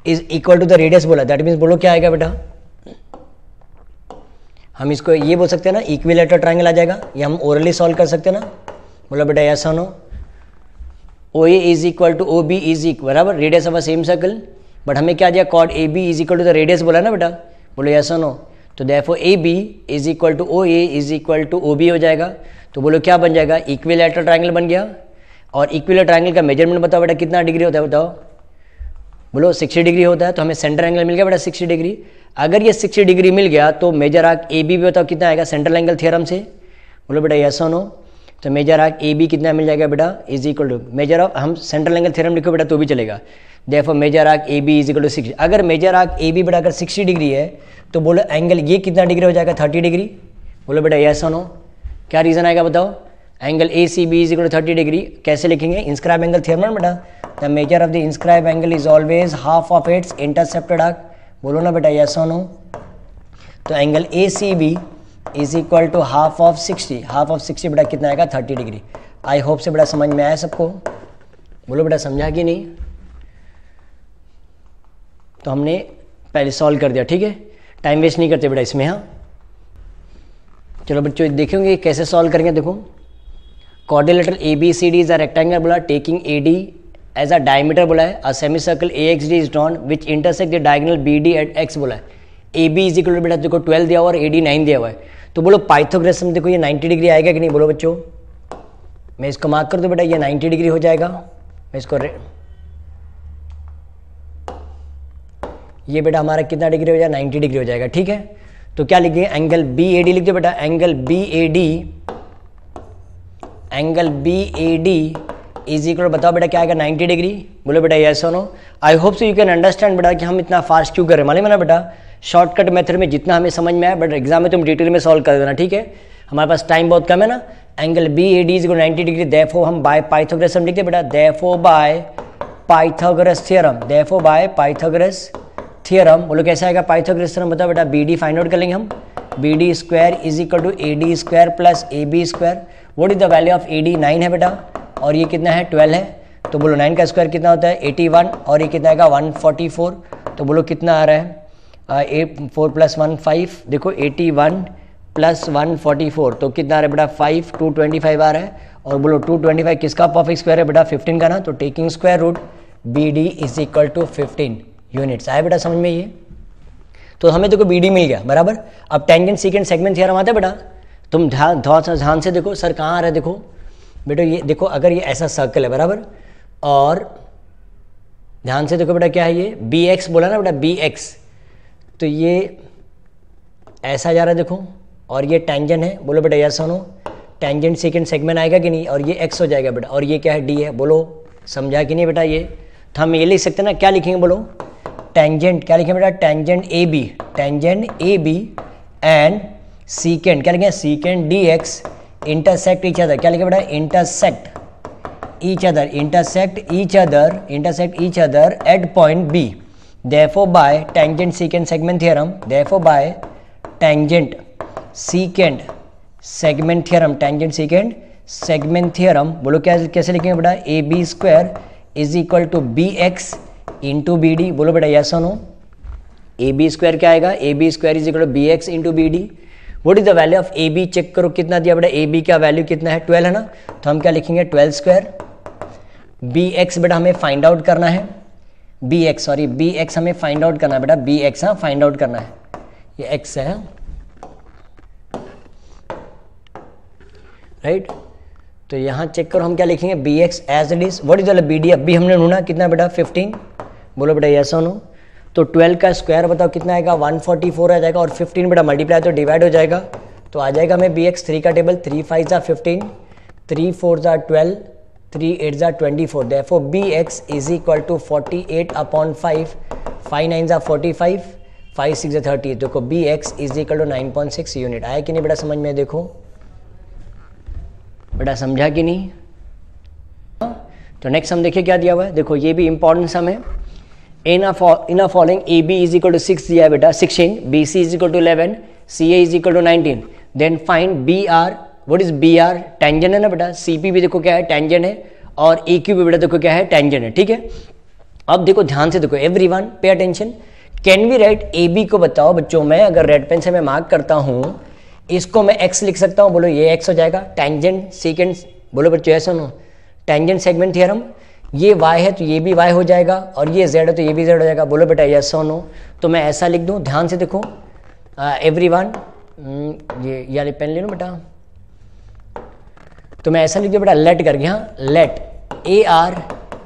is equal to the radius बोला, दैट मीन्स बोलो क्या आएगा बेटा, हम इसको ये बोल सकते हैं ना, इक्विलैटरल ट्रायंगल आ जाएगा, ये हम ओरली सॉल्व कर सकते हैं ना। बोला बेटा यस और no. OA is equal to OB is equal, बराबर, radius of a same circle, but हमें क्या दिया, chord AB is equal to the radius बोला ना बेटा। बोलो यस और नो। तो therefore AB is equal to OA is equal to OB हो जाएगा। तो बोलो क्या बन जाएगा, इक्विलैटरल ट्रायंगल बन गया। और इक्विलैटरल ट्रायंगल का मेजरमेंट बताओ बेटा कितना डिग्री होता है, बताओ। बोलो 60 डिग्री होता है, तो हमें सेंटर एंगल मिल गया बेटा 60 डिग्री। अगर ये 60 डिग्री मिल गया तो मेजर आर्क AB भी बताओ कितना आएगा सेंट्रल एंगल थ्योरम से। बोलो बेटा यस और नो। तो मेजर आर्क AB कितना मिल जाएगा बेटा, is equal to major of, हम सेंट्रल एंगल थ्योरम लिखो बेटा तो भी चलेगा। Therefore major arc AB is equal to 60। अगर मेजर आर्क AB बेटा अगर 60 डिग्री है तो बोलो एंगल ये कितना डिग्री हो जाएगा, 30 डिग्री। बोलो बेटा यस और नो। क्या रीजन आएगा बताओ, angle ACB is equal to 30 degree. कैसे लिखेंगे, इंस्क्राइब एंगल थ्योरम बेटा, the measure of the inscribe angle is always half of its intercepted arc. बोलो ना बेटा यस और नो। तो angle ACB is equal to half of 60, half of 60 बेटा कितना आएगा, 30 डिग्री। आई होप से बेटा समझ में आया सबको। बोलो बेटा समझा कि नहीं? तो हमने पहले सॉल्व कर दिया, ठीक है, टाइम वेस्ट नहीं करते बेटा इसमें। हाँ चलो बच्चों देखेंगे कैसे सॉल्व करेंगे। देखो quadrilateral ABCD is a rectangle बोला, taking AD as a diameter बोला है, a semicircle AXD is drawn which intersect the diagonal BD at X बोला है। A B is equal to बेटा देखो 12 दिया हुआ और ए डी 9 दिया हुआ है, तो बोलो पाइथागोरस में देखो ये 90 डिग्री आएगा कि नहीं, बोलो बच्चों। मैं इसको मार्क कर दूं बेटा, ये 90 डिग्री हो जाएगा। मैं इसको ये बेटा हमारा कितना डिग्री हो जाएगा, 90 डिग्री हो जाएगा, ठीक है। तो क्या लिखिए, एंगल बी ए डी लिख दो बेटा, angle B A D is equal, बताओ बेटा क्या आएगा, 90 डिग्री। बोलो बेटा यस और no. I hope so you can understand बेटा कि हम इतना फास्ट क्यों कर रहे हैं, मालूम है ना बेटा। शॉर्टकट मेथड में जितना हमें समझ में आया, बट एग्जाम में तुम डिटेल में सॉल्व कर देना, ठीक है। हमारे पास टाइम बहुत कम है ना। Angle B A D is equal 90 degree, therefore हम बाय पाइथागोरस हम लिखते बेटा, therefore by Pythagoras theorem, therefore by Pythagoras theorem. बोलो कैसे आएगा पाइथागोरस थ्योरम, बताओ बेटा। बी डी फाइंड आउट कर लेंगे हम, B D square is equal to A D square plus A B square. What is the value of A D, 9 है बेटा, और ये कितना है, 12 है। तो बोलो 9 का स्क्वायर कितना होता है, 81, और ये कितना आएगा 144। तो बोलो कितना आ रहा है, 4 + 1 5, देखो 81 + 144, तो कितना आ रहा है बेटा 5, 225 आ रहा है। और बोलो 225 किसका परफेक्ट स्क्वायर है बेटा, 15 का ना। तो taking square root B D is equal to 15 units. आया बेटा समझ में ये। तो हमें देखो बी डी मिल गया बराबर। अब टेंजेंट सीकेंट सेगमेंट थ्योरम आता है बेटा, तुम ध्यान से देखो। सर कहाँ आ रहा है, देखो बेटा ये देखो, अगर ये ऐसा सर्कल है बराबर, और ध्यान से देखो बेटा क्या है ये, बी एक्स बोला ना बेटा, बी एक्स, तो ये ऐसा जा रहा है देखो, और ये टेंजेंट है। बोलो बेटा यस और नो। टेंजेंट सेकंड सेगमेंट आएगा कि नहीं, और ये एक्स हो जाएगा बेटा, और ये क्या है, डी है। बोलो समझा कि नहीं बेटा ये। तो हम ये लिख सकते हैं ना, क्या लिखेंगे बोलो, टेंजेंट क्या लिखेंगे बेटा, tangent A B, tangent A B and secant क्या लिखेंगे, secant D X intersect each other, क्या लिखेंगे बेटा, intersect each other, intersect each other at point B. Therefore by tangent secant segment theorem, therefore by tangent secant segment theorem, tangent secant segment theorem, बोलो क्या कैसे लिखेंगे बेटा, A B square is equal to B X into B D. बोलो बेटा yes और no. ए B square क्या आएगा, A B square is equal to B X into B D. What is the value of A B, check करो कितना दिया बेटा, A B का वैल्यू कितना है, 12 है ना। तो हम क्या लिखेंगे, 12 स्क्वायर। बी एक्स बेटा हमें फाइंड आउट करना है, बी एक्स हमें फाइंड आउट करना है बेटा, बी एक्स हाँ फाइंड आउट करना है, ये एक्स है राइट। तो यहाँ चेक करो हम क्या लिखेंगे, B X as it is. What is the B D, अभी हमने ढूंढा कितना बेटा 15। बोलो बेटा यस और नो। तो 12 का स्क्वायर बताओ कितना आएगा, 144 आ जाएगा, और 15 बेटा मल्टीप्लाई तो डिवाइड हो जाएगा, तो आ जाएगा हमें बी एक्स 3 का टेबल, 3 5 ज़ा 15, 3 4 ज़ा 12, 3 8 ज़ा 24। Therefore B X is equal to 48/5, 5 9 ज़ा 45, 5 6 ज़ा 30। देखो B X is equal to 9.6 unit. आया कि नहीं बेटा समझ में, देखो बेटा समझा कि नहीं। तो नेक्स्ट हम देखिए क्या दिया हुआ है, देखो ये भी इंपॉर्टेंट सम है। In a following A B is equal to 6 दिया है बेटा 16, B C is equal to 11, C A is equal to 19, then find B R. What is B R, tangent है ना बेटा, सी पी भी देखो क्या है टेंजेंट है, और ए क्यू भी बेटा देखो क्या है टेंजेंट है, ठीक है। अब देखो ध्यान से देखो, everyone pay attention. Can we write A B को, बताओ बच्चों, मैं अगर रेड पेन से मैं मार्क करता हूँ, इसको मैं एक्स लिख सकता हूँ। बोलो ये एक्स हो जाएगा, टेंजेंट सेकेंड, बोलो बच्चों ऐसा नो, टेंजेंट सेगमेंट थ्योरम। ये y है तो ये भी y हो जाएगा, और ये z है तो ये भी z हो जाएगा। बोलो बेटा यस और नो। तो मैं ऐसा लिख दूं, ध्यान से देखो एवरीवन, ये यार पेन ले लो बेटा। तो मैं ऐसा लिख दूं बेटा, लेट करके, हाँ let A R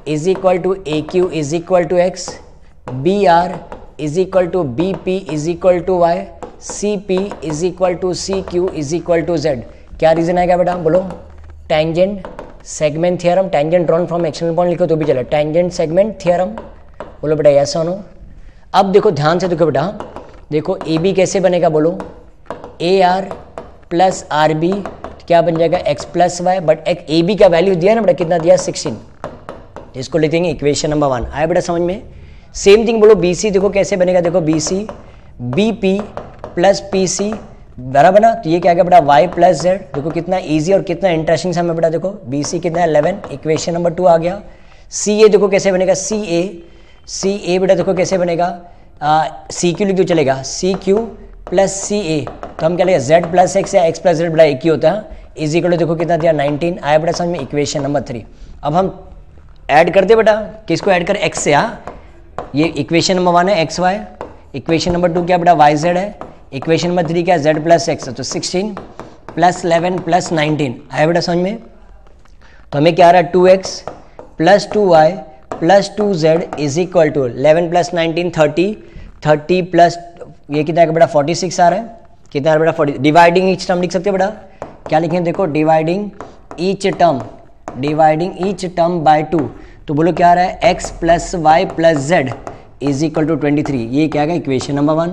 is equal to A Q is equal to X, B R is equal to B P is equal to Y, C P is equal to C Q is equal to Z. क्या reason आएगा बेटा, बोलो tangent segment theorem, tangent drawn from external point लिखो तो भी चले, tangent segment theorem. बोलो बेटा यस और नो। अब देखो ध्यान से देखो बेटा, देखो ए बी कैसे बनेगा, बोलो A R plus R B क्या बन जाएगा, एक्स प्लस वाई, बट एक ए बी का वैल्यू दिया ना बेटा, कितना दिया 16, इसको लिख देंगे इक्वेशन नंबर 1। आया बेटा समझ में। सेम थिंग बोलो बी सी, देखो कैसे बनेगा, देखो B C B P plus P C बराबर ना, तो ये क्या आ गया बेटा y प्लस जेड। देखो कितना इजी और कितना इंटरेस्टिंग सा बेटा, देखो बी सी कितना है 11, इक्वेशन नंबर 2 आ गया। सी ए देखो कैसे बनेगा, सी ए बेटा देखो कैसे बनेगा, सी क्यू लिख दो चलेगा, सी क्यू प्लस सी ए, तो हम क्या लेगा जेड प्लस एक्स या एक्स प्लस जेड बेटा एक ही होता है, इज इक्वल टू देखो कितना दिया 19। आया बेटा समझ में, इक्वेशन नंबर 3। अब हम ऐड करते बेटा, किसको ऐड कर, एक्स से, हाँ ये इक्वेशन नंबर 1 है एक्स वाई, इक्वेशन नंबर 2 क्या बेटा वाई जेड है, इक्वेशन नंबर 3 क्या जेड प्लस एक्स है, तो 16 प्लस 11 प्लस 19 आया बेटा समझ में। तो हमें क्या आ रहा है 2x plus 2y plus 2z is equal to 11 plus 19 30 plus ये कितना है बेटा 46 आ रहा है, कितना है बेटा 40। डिवाइडिंग ईच टर्म लिख सकते हैं बेटा, क्या लिखें देखो डिवाइडिंग ईच टर्म बाय 2, तो बोलो क्या आ रहा है x plus Y plus Z is equal to 23, ये क्या है इक्वेशन नंबर 1।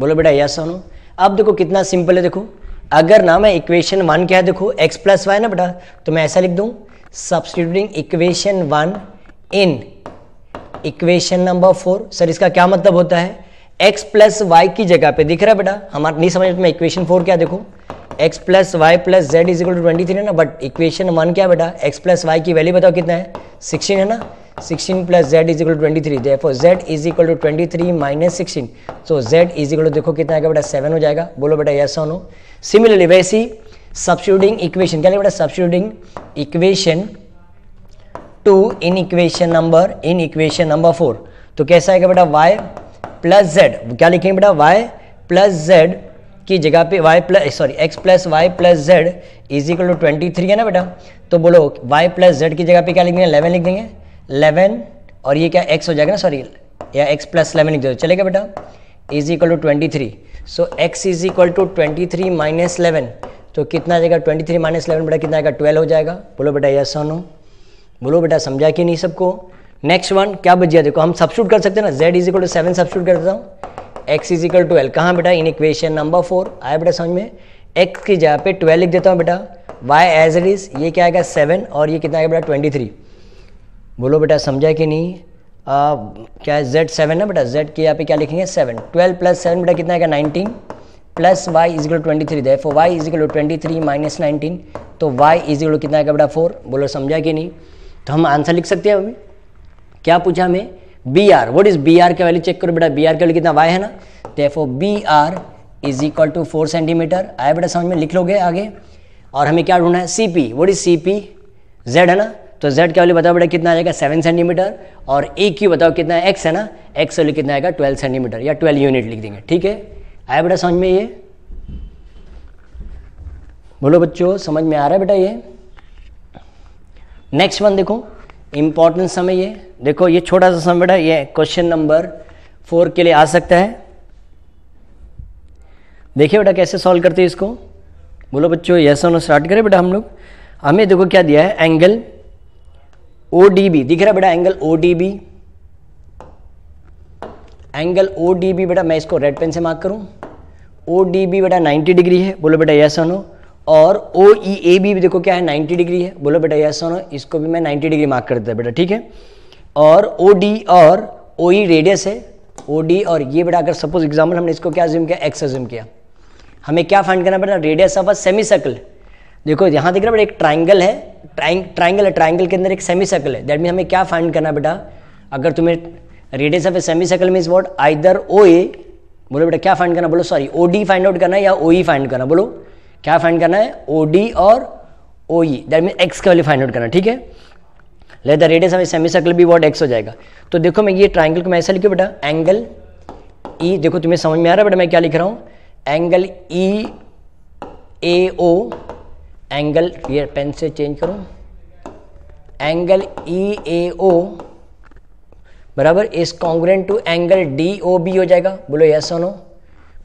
बोलो बेटा यस और नो। अब देखो कितना सिंपल है, देखो अगर ना मैं इक्वेशन 1 क्या है देखो x प्लस वाई ना बेटा, तो मैं ऐसा लिख दूं substituting equation 1 in equation number 4। Sir इसका क्या मतलब होता है, x प्लस वाई की जगह पे दिख रहा है बेटा, हमारा नहीं समझ में इक्वेशन 4 क्या देखो x plus Y plus Z is equal to 23 है ना, बट इक्वेशन 1 क्या बेटा x प्लस वाई की वैल्यू बताओ कितना है 16 है ना, 16 plus Z is equal to 23, therefore Z is equal to 23 minus 16, so Z is equal to देखो कितना आएगा बेटा 7 हो जाएगा। बोलो बेटा यस और नो। सिमिलरली वैसी सब्स्टिट्यूटिंग इक्वेशन क्या बेटा substituting equation 2 in equation number 4, तो कैसा आएगा बेटा y प्लस जेड, क्या लिखेंगे बेटा y प्लस जेड की जगह पे x plus Y plus Z is equal to 23 है ना बेटा, तो बोलो y प्लस जेड की जगह पे क्या लिख देंगे 11 लिख देंगे 11 और ये क्या x हो जाएगा ना सॉरी, या x प्लस 11 लिख दो चलेगा बेटा is equal to 23, so x is equal to 23 minus 11, तो कितना आ जाएगा 23 माइनस 11 बेटा कितना आएगा 12 हो जाएगा। बोलो बेटा यस और नो। बोलो बेटा समझा कि नहीं सबको। नेक्स्ट वन क्या बच गया देखो, हम सब्स्टिट्यूट कर सकते हैं ना, z is equal to 7 substitute कर देता हूँ, x इज इक्वल टू 12 कहाँ बेटा इन इक्वेशन नंबर 4 आया बेटा समझ में, x की जगह पे 12 लिख देता हूँ बेटा, y एज इट इज ये क्या आएगा 7 और ये कितना आएगा बेटा 23। बोलो बेटा समझा कि नहीं, क्या है z 7 ना बेटा, z के यहाँ पे क्या लिखेंगे 7, 12 प्लस 7 बेटा कितना आएगा 19 प्लस y is equal to 23, therefore y is equal to 23 minus 19, तो y इज इक्वल टू कितना आएगा बेटा 4। बोलो समझा कि नहीं, तो हम आंसर लिख सकते हैं अभी। क्या पूछा हमें B R, what is B R का वैल्यू चेक करो बेटा, बी आर का वैल्यू कितना y है ना, therefore B R is equal to 4 centimetre आया बेटा समझ में, लिख लोगे आगे। और हमें क्या ढूंढना है C P, what is C P Z है ना, तो z का वैल्यू बताओ बेटा कितना आ जाएगा 7 सेंटीमीटर, और ए क्यू बताओ कितना है x है ना, x वैल्यू कितना आएगा 12 सेंटीमीटर या 12 यूनिट लिख देंगे, ठीक है आया बेटा समझ में ये। बोलो बच्चों समझ में आ रहा है बेटा ये। नेक्स्ट वन देखो इंपॉर्टेंट समय, ये देखो ये छोटा सा समय बेटा, ये क्वेश्चन नंबर 4 के लिए आ सकता है। देखिए बेटा कैसे सॉल्व करते हैं इसको। बोलो बच्चों यस और नो स्टार्ट करें बेटा हम लोग। हमें देखो क्या दिया है एंगल ODB दिख रहा है बेटा, एंगल ODB, एंगल ODB बेटा मैं इसको रेड पेन से मार्क करूं, ODB बेटा 90 डिग्री है, बोलो बेटा यस और नो। और OEAB भी देखो क्या है 90 डिग्री है, बोलो बेटा यस और नो, इसको भी मैं 90 डिग्री मार्क कर देता बेटा, ठीक है। और OD और OE रेडियस है, OD और ये बेटा अगर सपोज एग्जाम्पल हमने इसको क्या अज्यूम किया x अज्यूम किया, हमें क्या फाइंड करना बेटा radius of a semi circle. देखो यहाँ दिख रहा है बेटा एक ट्राइंगल है, ट्राइंगल के अंदर एक सेमी सर्कल है, दैट मीन हमें क्या फाइंड करना बेटा, अगर तुम्हें radius of a semi circle means what either OA, बोलो बेटा क्या फाइंड करना, बोलो सॉरी OD फाइंड आउट करना है या OE फाइंड करना, बोलो क्या फाइंड करना है OD और OE, दैट मीन x का वैल्यू फाइंड आउट करना, ठीक है। Let the radius of a semi circle भी व्हाट x हो जाएगा। तो देखो मैं ये ट्राइंगल को मैं ऐसा लिखूं बेटा एंगल E, देखो तुम्हें समझ में आ रहा है बेटा मैं क्या लिख रहा हूं, एंगल EAO, एंगल ये पेन से चेंज करो, एंगल EAO बराबर is congruent to angle DOB हो जाएगा। बोलो यस और नो।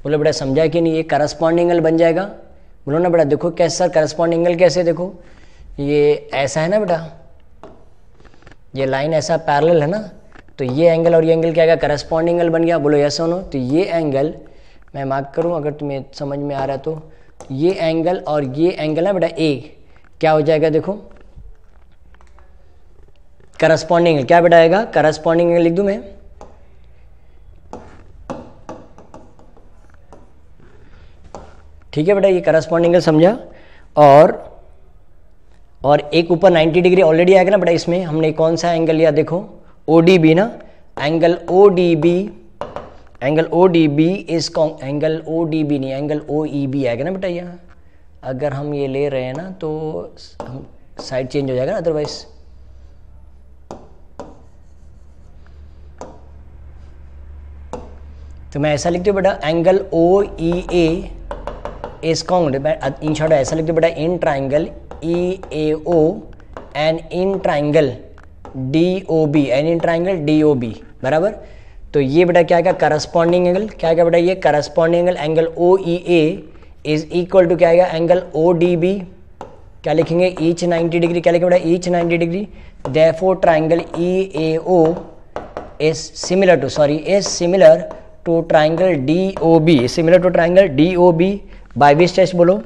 बोलो बेटा समझा कि नहीं, ये करस्पॉन्डिंग एंगल बन जाएगा। बोलो ना बेटा देखो कैसा करस्पॉन्डिंग एंगल कैसे, देखो ये ऐसा है ना बेटा, ये लाइन ऐसा पैरेलल है ना, तो ये एंगल और ये एंगल क्या आएगा करस्पॉन्डिंग एंगल बन गया। बोलो यस और नो। तो ये एंगल मैं मार्क करूं अगर तुम्हें समझ में आ रहा है, तो ये एंगल और ये एंगल है बेटा A क्या हो जाएगा, देखो करस्पॉन्डिंग एंगल क्या बेटा आएगा, करस्पॉन्डिंग एंगल लिख दूं मैं, ठीक है बेटा ये करस्पॉन्डिंग एंगल समझा। और एक ऊपर 90 डिग्री ऑलरेडी आएगा ना बेटा, इसमें हमने कौन सा एंगल लिया देखो ODB ना, angle ODB is angle ODB नहीं एंगल OEB आएगा ना बेटा। यहाँ अगर हम ये ले रहे हैं ना तो हम साइड चेंज हो जाएगा ना, अदरवाइज तो मैं ऐसा लिखती हूँ बेटा, angle O E A is congruent, in short ऐसा लिखती हूँ बेटा, in triangle E A O and in triangle D O B, and in triangle D O B, बराबर। तो ये बेटा क्या है, करस्पॉन्डिंग एंगल, क्या क्या बेटा, ये corresponding angle O E A is equal to क्या आएगा, एंगल ओ डी बी, क्या लिखेंगे, ईच 90 डिग्री, क्या लिखेंगे बेटा, each 90 degree. Therefore triangle E A O is similar to triangle D O B, similar to triangle D O B by which test बोलो,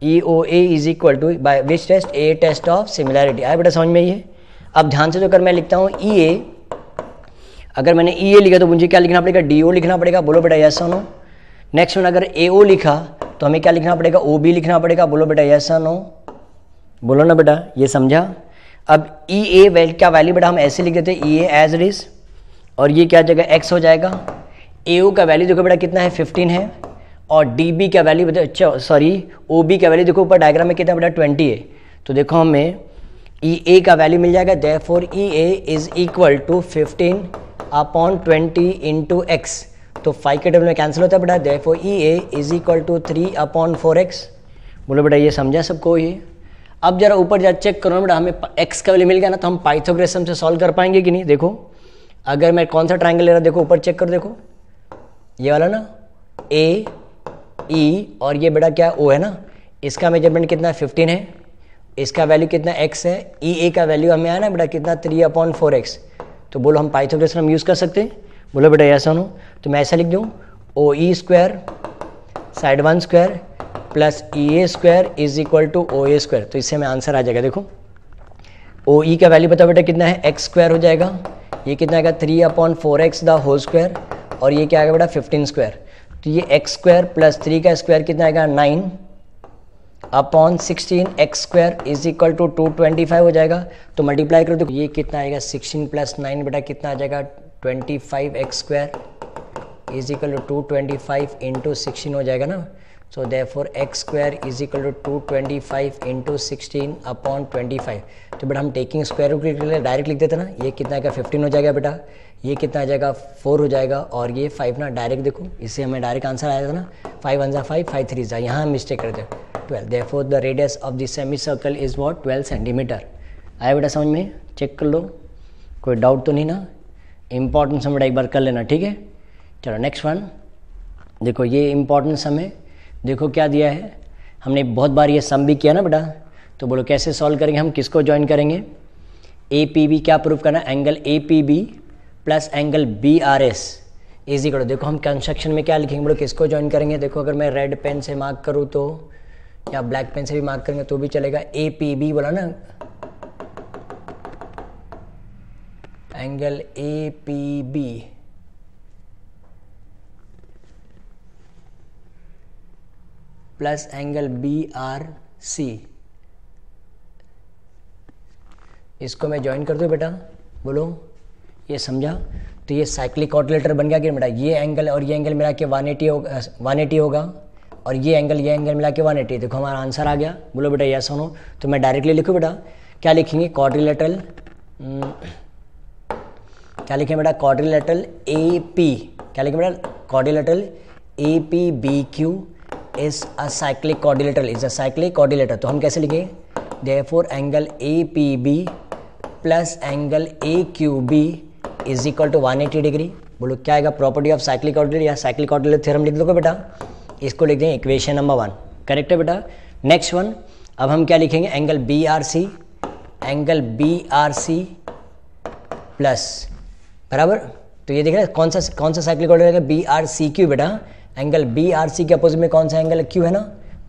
E O A is equal to by which test, a test of similarity. आया बेटा समझ में ये। अब ध्यान से जो कर मैं लिखता हूँ ई ए, अगर मैंने ई ए लिखा तो मुझे क्या लिखना पड़ेगा, डी ओ लिखना पड़ेगा, बोलो बेटा यस और नो। नेक्स्ट वन अगर ए ओ लिखा तो हमें क्या लिखना पड़ेगा, ओ बी लिखना पड़ेगा, बोलो बेटा यस और नो, बोलो ना बेटा, ये समझा। अब ई ए क्या वैल्यू बेटा हम ऐसे लिख देते हैं, ई ए एज इट इज, और ये क्या जगह एक्स हो जाएगा। ए ओ का वैल्यू देखो बेटा कितना है, 15 है, और डी बी का वैल्यू अच्छा सॉरी ओ बी का वैल्यू देखो ऊपर डायग्राम में कितना बेटा 20 है। तो देखो हमें ई ए का वैल्यू मिल जाएगा, therefore E A is equal to 15/20 into X, तो 5 के टेबल में कैंसिल होता है बेटा, therefore E A is equal to 3/4x। बोलो बेटा ये समझा सबको ये। अब जरा ऊपर जा चेक करो बेटा, हमें x का वैल्यू मिल गया ना, तो हम पाइथागोरस से सॉल्व कर पाएंगे कि नहीं। देखो अगर मैं कौन सा ट्राइंगल ले रहा हूँ, देखो ऊपर चेक कर, देखो ये वाला ना, ए ई और ये बेटा क्या ओ है ना, इसका मेजरमेंट कितना 15 है, इसका वैल्यू कितना x है, ई ए का वैल्यू हमें आया ना बेटा कितना 3/4x। तो बोलो हम पाइथागोरस हम यूज़ कर सकते हैं, बोलो बेटा ऐसा हो। तो मैं ऐसा लिख दूँ, O E square side 1 square plus E A square is equal to O A square. तो इससे हमें आंसर आ जाएगा, देखो ओ ई का वैल्यू बताओ बेटा कितना है, एक्स स्क्वायर हो जाएगा, ये कितना आएगा 3/4x द होल स्क्वायर, और ये क्या आएगा बेटा 15 स्क्वायर। तो ये एक्स स्क्वायर प्लस 3 का स्क्वायर कितना आएगा 9/16 X square is equal to 225 हो जाएगा। तो मल्टीप्लाई करो तो ये कितना आएगा 16 प्लस 9 बेटा कितना आ जाएगा 25 X square is equal to 225 into 16 हो जाएगा ना। So therefore X square is equal to 225 into 16/25। तो बेटा हम टेकिंग स्क्वायर रूट डायरेक्ट लिख देते ना, ये कितना आएगा 15 हो जाएगा बेटा, ये कितना आ जाएगा 4 हो जाएगा, और ये 5 ना डायरेक्ट देखो, इससे हमें डायरेक्ट आंसर आया था ना, 5 1 5 5 3 जा, यहाँ हम मिस्टेक करते हैं 12। Therefore the radius of the semi circle is what 12 centimetre. आया बेटा समझ में, चेक कर लो, कोई डाउट तो नहीं ना, इंपॉर्टेंस हम बेटा एक बार कर लेना, ठीक है। चलो नेक्स्ट वन देखो, ये इंपॉर्टेंस हमें देखो क्या दिया है, हमने बहुत बार ये सम भी किया ना बेटा। तो बोलो कैसे सॉल्व करेंगे, हम किसको ज्वाइन करेंगे, ए पी बी क्या प्रूव करना, angle A P B plus angle B R S is equal. देखो हम कंस्ट्रक्शन में क्या लिखेंगे बोलो, किसको ज्वाइन करेंगे। देखो अगर मैं रेड पेन से मार्क करूँ तो, या ब्लैक पेन से भी मार्क करेंगे तो भी चलेगा, ए पी बी बोला ना, angle A P B plus angle B R C, इसको मैं ज्वाइन कर दूँ बेटा, बोलो ये समझा। तो ये साइक्लिक क्वाड्रिलेटरल बन गया कि बेटा, ये एंगल और ये एंगल मिला के 180 होगा, और ये एंगल मिला के 180। देखो हमारा आंसर आ गया, बोलो बेटा यस सुनो। तो मैं डायरेक्टली लिखूँ बेटा, क्या लिखेंगे क्वाड्रिलेटरल, क्या लिखें बेटा क्वाड्रिलेटरल ए पी, क्या लिखें बेटा quadrilateral A P B Q is a cyclic quadrilateral, is a cyclic quadrilateral. तो हम कैसे लिखें, therefore angle A P B plus angle A Q B is equal to 180 degree. बोलो क्या आएगा, प्रॉपर्टी ऑफ साइक्लिक क्वाड्रिलेटर या cyclic quadrilateral theorem लिख दोगे बेटा, इसको लिख दें इक्वेशन नंबर 1, करेक्ट है बेटा। नेक्स्ट वन, अब हम क्या लिखेंगे, angle B R C plus, बराबर। तो ये देख रहे हैं कौन सा cyclic quadrilateral, B R C Q बेटा, एंगल बी आर सी के अपोजिट में कौन सा एंगल क्यू है ना,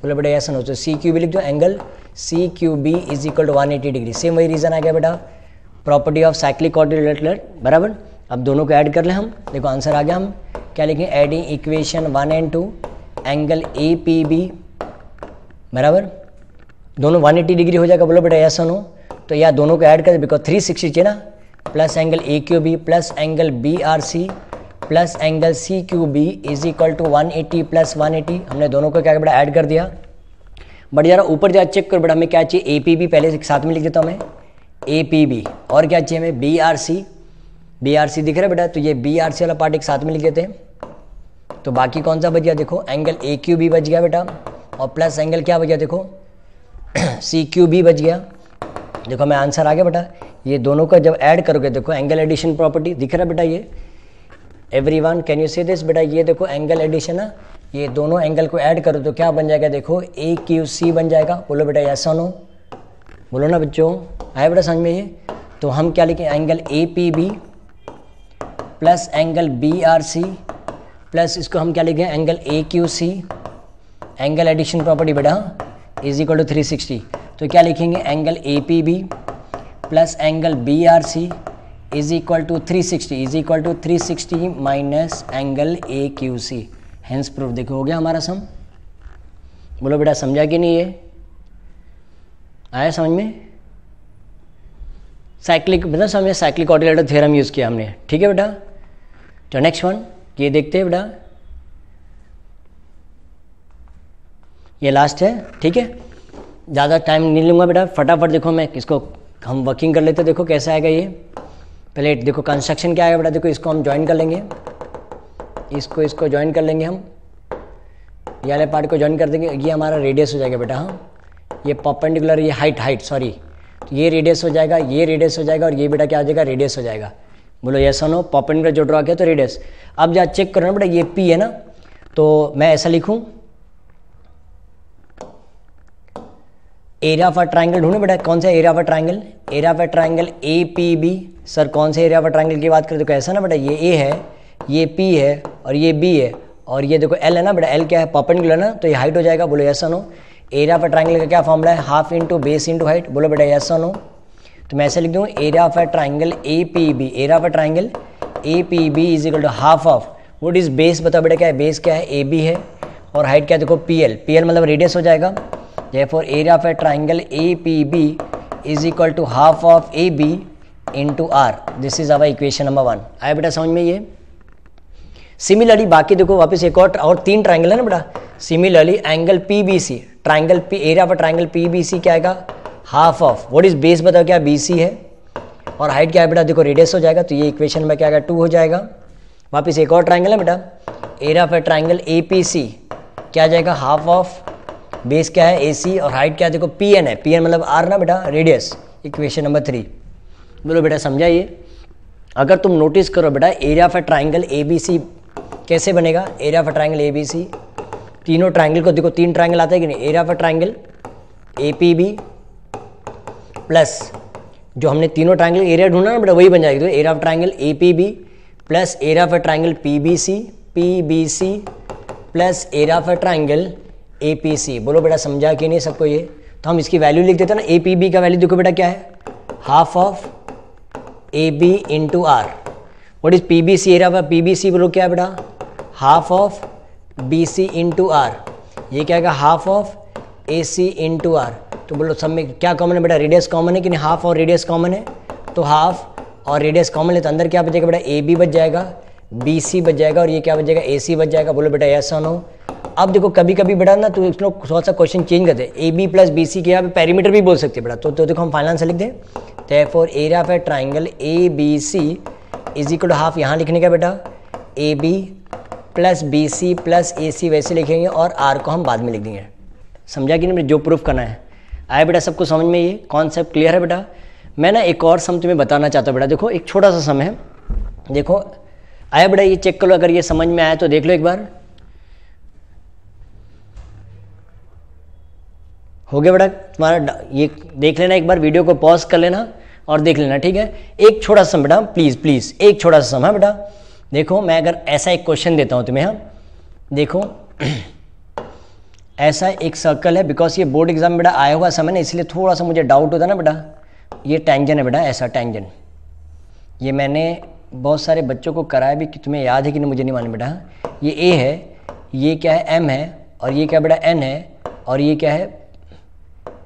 बोले बेटा ऐसा हो, तो सी क्यू बी लिख दो, angle C Q B is equal to 180 degree. Same वही रीजन आ गया बेटा, प्रॉपर्टी ऑफ साइक्लिक क्वाड्रिलेटरल, बराबर। अब दोनों को ऐड कर ले हम, देखो आंसर आ गया, हम क्या लिखें, adding equation 1 and 2, angle A P B बराबर, दोनों 180 डिग्री हो जाएगा, बोलो बेटा ऐसा हो। तो या दोनों को ऐड कर, बिकॉज 360 चाहिए ना, plus angle A Q B plus angle B R C plus angle C Q B is equal to 180 plus 180। हमने दोनों को क्या बेटा ऐड कर दिया। बट जरा ऊपर जा चेक कर बेटा, हमें क्या चाहिए, ए पी बी पहले साथ में लिख देता हूँ मैं, ए पी बी, और क्या चाहिए हमें, बी आर सी दिख रहा है बेटा, तो ये बी आर सी वाला पार्ट एक साथ में लिख देते हैं, तो बाकी कौन सा बच गया देखो, एंगल ए क्यू बी बच गया बेटा, और प्लस एंगल क्या बच गया देखो सी क्यू बी बच गया। देखो मैं आंसर आ गया बेटा। ये दोनों का जब ऐड करोगे देखो एंगल एडिशन प्रॉपर्टी दिख रहा है बेटा। ये एवरीवन कैन यू से दिस बेटा, ये देखो एंगल एडिशन है, ये दोनों एंगल को ऐड करो तो क्या बन जाएगा देखो ए क्यू सी बन जाएगा। बोलो बेटा यस और नो, बोलो ना बच्चों, आया बेटा समझ में ये। तो हम क्या लिखें, angle A P B plus angle B R C plus इसको हम क्या लिखें angle A Q C, angle addition property बेटा इज इक्वल टू 360। तो क्या लिखेंगे angle A P B plus angle B R C is equal to 360 is equal to 360 minus angle A Q C. Hence proof देखो हो गया हमारा सम। बोलो बेटा समझा कि नहीं, ये आया समझ में। साइक्लिक मतलब समझे, साइक्लिक कोऑर्डिनेटर थ्योरम यूज किया हमने, ठीक है बेटा। तो नेक्स्ट वन ये देखते हैं बेटा, ये लास्ट है, ठीक है। ज़्यादा टाइम नहीं लूँगा बेटा, फटाफट देखो मैं इसको हम वर्किंग कर लेते, देखो कैसा आएगा ये। पहले देखो कंस्ट्रक्शन क्या आएगा बेटा, देखो इसको हम ज्वाइन कर लेंगे, इसको ज्वाइन कर लेंगे हम, ये वाले पार्ट को ज्वाइन कर देंगे, ये हमारा रेडियस हो जाएगा बेटा। हाँ ये परपेंडिकुलर, ये हाइट सॉरी, तो ये रेडियस हो जाएगा, ये रेडियस हो जाएगा, और ये बेटा क्या हो जाएगा रेडियस हो जाएगा। बोलो यस और नो, परपेंडिकुलर जो ड्रॉ किया तो रेडियस। अब जहाँ चेक करो ना बेटा, ये पी है ना, तो मैं ऐसा लिखूँ एरिया ऑफ अ ट्राइंगल ढूंढो बेटा, कौन सा area of a triangle, area of a triangle A P B. Sir कौन से एरिया ऑफ अ ट्राइंगल की बात करें, देखो ऐसा ना बेटा, ये ए है, ये पी है, और ये बी है, और ये देखो एल है ना बेटा, एल क्या है परपेंडिकुलर ना, तो ये हाइट हो जाएगा। बोलो यस और no. Area of a triangle का क्या फॉर्मूला है, half into base into height. बोलो बेटा यस और नो। तो मैं ऐसे लिख दूँ area of a triangle A P B, area of a triangle A P B is equal to half of what is base, बताओ बेटा क्या है, बेस क्या है ए बी है, और हाइट क्या है देखो पी एल, पी एल मतलब रेडियस हो जाएगा। Therefore, area of a triangle APB is equal to half of AB into R. This is our equation number 1. आया बेटा समझ में ये। सिमिलरली बाकी देखो वापस एक और 3 ट्राइंगल है ना बेटा। Similarly angle PBC, triangle area of triangle PBC क्या आएगा, half of what is base, बताओ क्या BC है, और हाइट क्या है बेटा देखो रेडियस हो जाएगा, तो ये इक्वेशन में क्या आएगा 2 हो जाएगा। वापस एक और ट्राइंगल है बेटा, एरिया ऑफ ट्राइंगल APC क्या आ जाएगा, हाफ ऑफ बेस क्या है AC, और हाइट क्या है देखो PN है, PN मतलब R ना बेटा रेडियस, इक्वेशन नंबर 3। बोलो बेटा समझा ये। अगर तुम नोटिस करो बेटा area of a triangle ABC कैसे बनेगा, area of a triangle ABC, तीनों ट्राइंगल को देखो 3 ट्राइंगल आता है कि नहीं, area of a triangle APB plus जो हमने तीनों ट्राइंगल एरिया ढूंढा ना बेटा वही बन जाएगी, तो area of triangle APB plus area of a triangle PBC plus area of a triangle APC। बोलो बेटा समझा कि नहीं सबको ये। तो हम इसकी वैल्यू लिख देते हैं ना, APB का वैल्यू देखो बेटा क्या है, half of AB into R। What is PBC, area of PBC बोलो क्या है बेटा, half of BC into R। ये क्या है half of AC into R। तो बोलो सब में क्या कॉमन है बेटा, रेडियस कॉमन है कि नहीं, हाफ और रेडियस कॉमन है, तो हाफ और रेडियस कॉमन है, तो अंदर क्या बचेगा बेटा AB बच जाएगा, BC बच जाएगा, और ये क्या बच जाएगा AC बच जाएगा। बोलो बेटा यस और नो। अब देखो कभी कभी बेटा ना तो इसको थोड़ा सा क्वेश्चन चेंज करते हैं, AB प्लस BC के यहाँ पे पेरीमीटर भी बोल सकते हैं बेटा, तो देखो हम फाइनल आंसर लिख दें, therefore area of a triangle ABC is equal to half, यहाँ लिखने का बेटा AB plus BC plus AC वैसे लिखेंगे, और R को हम बाद में लिख देंगे। समझा कि नहीं, जो प्रूफ करना है। आया बेटा सबको समझ में, ये कॉन्सेप्ट क्लियर है बेटा। मैं ना एक और सम तुम्हें बताना चाहता हूँ बेटा, देखो एक छोटा सा सम है, देखो आया बेटा, ये चेक करो, अगर ये समझ में आया तो देख लो एक बार। हो गया बेटा तुम्हारा, ये देख लेना एक बार, वीडियो को पॉज कर लेना और देख लेना, ठीक है। एक छोटा सा बेटा प्लीज एक छोटा सा सम है बेटा। देखो मैं अगर ऐसा एक क्वेश्चन देता हूँ तुम्हें, हाँ देखो ऐसा एक सर्कल है, बिकॉज ये बोर्ड एग्जाम बेटा आया हुआ समय ना, इसलिए थोड़ा सा मुझे डाउट होता ना बेटा। ये टेंजन है बेटा, ऐसा टेंजन, ये मैंने बहुत सारे बच्चों को कराया भी, कि तुम्हें याद है कि नहीं मुझे नहीं मालूम बेटा। ये A है, ये क्या है M है, और ये क्या बेटा N है, और ये क्या है,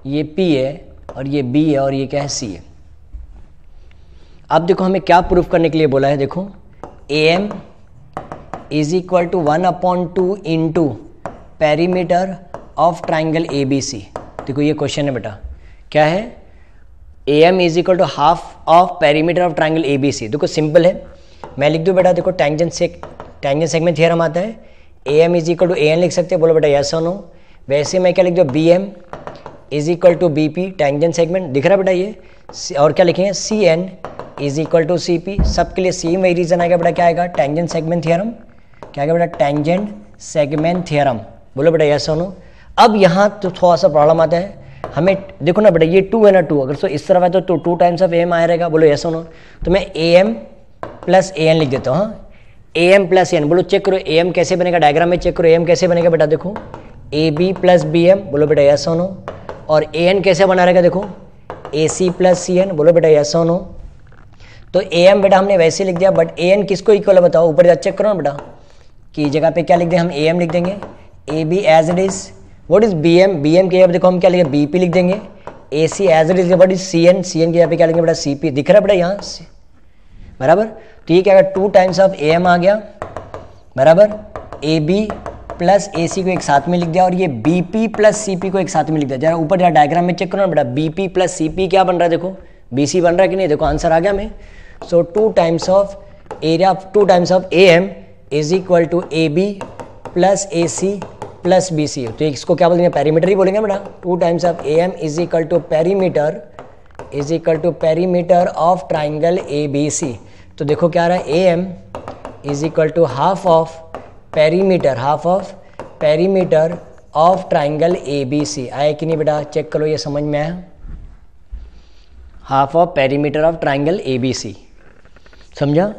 ये P है, और ये B है, और ये क्या है C है। अब देखो हमें क्या प्रूफ करने के लिए बोला है, देखो AM is equal to 1/2 into perimeter of triangle ABC। देखो ये क्वेश्चन है बेटा, क्या है, AM is equal to half of perimeter of triangle ABC। देखो सिंपल है, मैं लिख दूँ बेटा, देखो टेंजेंट सेगमेंट थ्योरम आता है, A M is equal to A N लिख सकते हैं, बोलो बेटा यस और नो। वैसे मैं क्या लिख दूँ, B M is equal to B P tangent segment, दिख रहा है बेटा ये, और क्या लिखेंगे, C N is equal to C P, सबके लिए सेम वही रीजन आएगा बेटा, क्या आएगा, टेंजेंट सेगमेंट थ्योरम, क्या आएगा बेटा, टेंजेंट सेगमेंट थ्योरम, बोलो बेटा यस और नो। अब यहाँ तो थोड़ा सा प्रॉब्लम आता है हमें, देखो ना बेटा ये 2 है ना 2, अगर तो इस तरफ है तो 2 टाइम्स ऑफ ए एम आया रहेगा, बोलो यस और नो। तो मैं A M plus A N लिख देता हूँ, हाँ, ए एम प्लस एन, बोलो चेक करो ए एम कैसे बनेगा, डायग्राम में चेक करो ए एम कैसे बनेगा बेटा, देखो A B plus B M, बोलो बेटा यस और नो। और ए एन कैसे बना रहेगा, देखो ए सी प्लस सी एन, बोलो बेटा यस और नो। तो ए एम बेटा हमने वैसे लिख दिया, बट ए एन किसको इक्वल है बताओ, ऊपर जा चेक करो ना बेटा, की जगह पे क्या लिख दें हम, ए एम लिख देंगे, A B as it is, what is B M, B M की जगह देखो हम क्या लिखेंगे, बी पी लिख देंगे, A C as it is, what is C N, C N की जगह पे क्या लिखेंगे बेटा, सी पी, दिख रहा है बेटा यहाँ से, बराबर। तो ये क्या 2 टाइम्स ऑफ ए एम आ गया, बराबर, ए बी प्लस ए सी को एक साथ में लिख दिया, और ये B P plus C P को एक साथ में लिख दिया। जरा ऊपर जरा डायग्राम में चेक करो ना बेटा, B P plus C P क्या बन रहा है, देखो बी सी बन रहा है कि नहीं, देखो आंसर आ गया हमें। So 2 times of area, 2 times of A M is equal to A B plus A C plus B C, तो इसको क्या बोलेंगे, पेरीमीटर ही बोलेंगे बेटा। 2 times of A M is equal to perimeter, is equal to perimeter of triangle A B C. तो देखो क्या आ रहा है, A M is equal to half of perimeter, half of perimeter of triangle A B C. आया कि नहीं बेटा, चेक करो ये समझ में आया, half of perimeter of triangle A B C, समझा।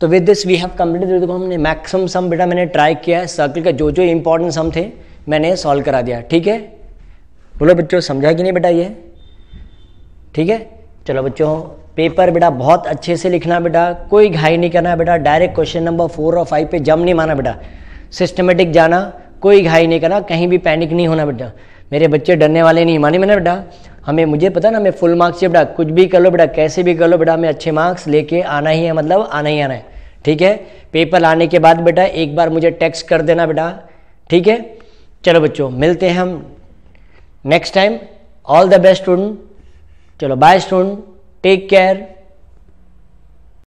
तो with this we have completed, देखो हमने मैक्सिमम सम बेटा मैंने ट्राई किया है, सर्कल का जो जो इंपॉर्टेंट सम थे मैंने सॉल्व करा दिया, ठीक है। बोलो बच्चों समझा कि नहीं बेटा ये, ठीक है। चलो बच्चों पेपर बेटा बहुत अच्छे से लिखना बेटा, कोई घाई नहीं करना बेटा, डायरेक्ट क्वेश्चन नंबर 4 और 5 पे जम नहीं मारना बेटा, सिस्टमेटिक जाना, कोई घाई नहीं करना, कहीं भी पैनिक नहीं होना बेटा। मेरे बच्चे डरने वाले नहीं, माने मैंने बेटा, हमें मुझे पता ना, मैं फुल मार्क्स चाहिए बेटा, कुछ भी कर लो बेटा, कैसे भी कर लो बेटा, हमें अच्छे मार्क्स लेके आना ही है, मतलब आना ही आना है, ठीक है। पेपर आने के बाद बेटा एक बार मुझे टेक्स्ट कर देना बेटा, ठीक है। चलो बच्चों मिलते हैं हम next time, all the best student, चलो बाय स्टूडेंट, टेक केयर।